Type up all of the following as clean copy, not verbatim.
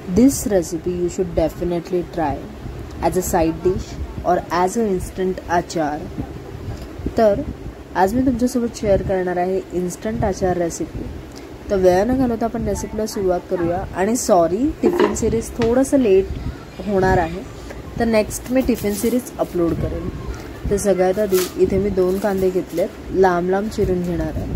This recipe you should definitely try as a side dish or as a instant अचार. तर आज मी तुमच्यासोबत share करणार आहे इन्स्टंट अचार रेसिपी. तर वेळ न घालवता आपण रेसिपीला सुरुवात करूया. आणि सॉरी, टिफिन सिरीज थोडंसं लेट होणार आहे, तर नेक्स्ट मी टिफिन सिरीज अपलोड करेन. तर सगळ्यात आधी इथे मी 2 कांदे घेतलेत, लांब लांब चिरून घेणार आहे.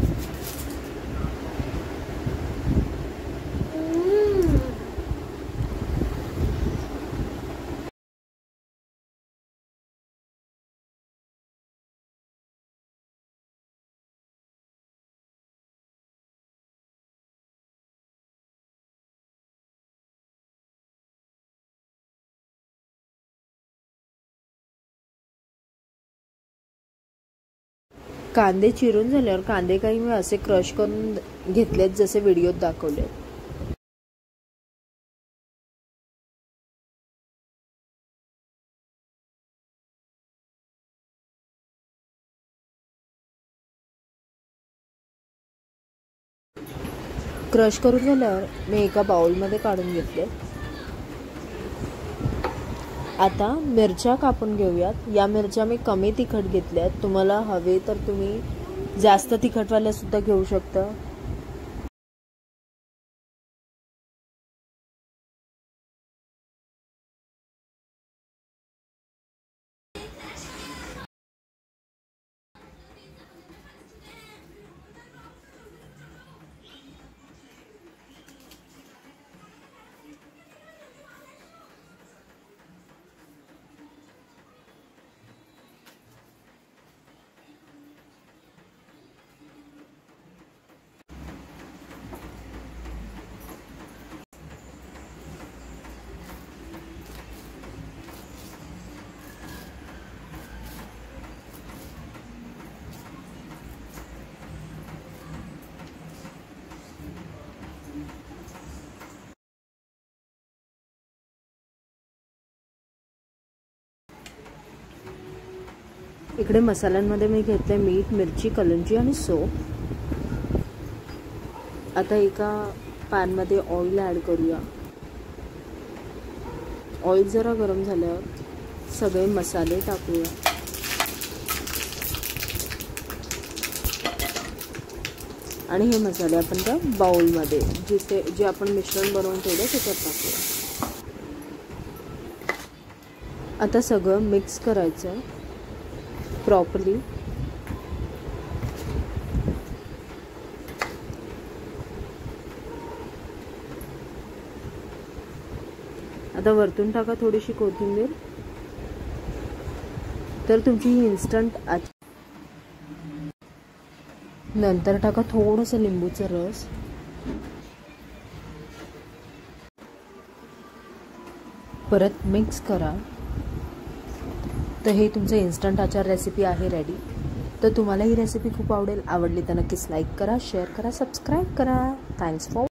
कांदे चिरून झाल्यावर कांदे काही मी असे क्रश करून घेतलेत जसे व्हिडिओत दाखवले. क्रश करून झाल्यावर मी एका बाउलमध्ये काढून घेतले. आता मिरच्या कापून घेऊयात. या मिरच्या मी कमी तिखट घेतल्यात. तुम्हाला हवे तर तुम्ही जास्त तिखटवाल्या सुद्धा घेऊ शकता. इकडे मसाल्यांमध्ये मी घेतले मीठ, मिरची, कलंजी आणि सोप. आता एका पॅनमध्ये ऑइल ॲड करूया. ऑइल जरा गरम झाल्यावर सगळे मसाले टाकूया. आणि हे मसाले आपण त्या बाउलमध्ये जे आपण मिश्रण बनवून ठेवलं त्याच्यात टाकूया. आता सगळं मिक्स करायचं प्रॉपरली. आता वरतून टाका थोडीशी कोथिंबीर. तर तुमची ही इन्स्टंट नंतर टाका थोडंसं लिंबूचा रस. परत मिक्स करा. तर हे तुमचं इन्स्टंट अचार रेसिपी आहे रेडी. तर तुम्हाला ही रेसिपी खूप आवडली तर नक्कीच लाईक करा, शेअर करा, सबस्क्राईब करा. Thanks for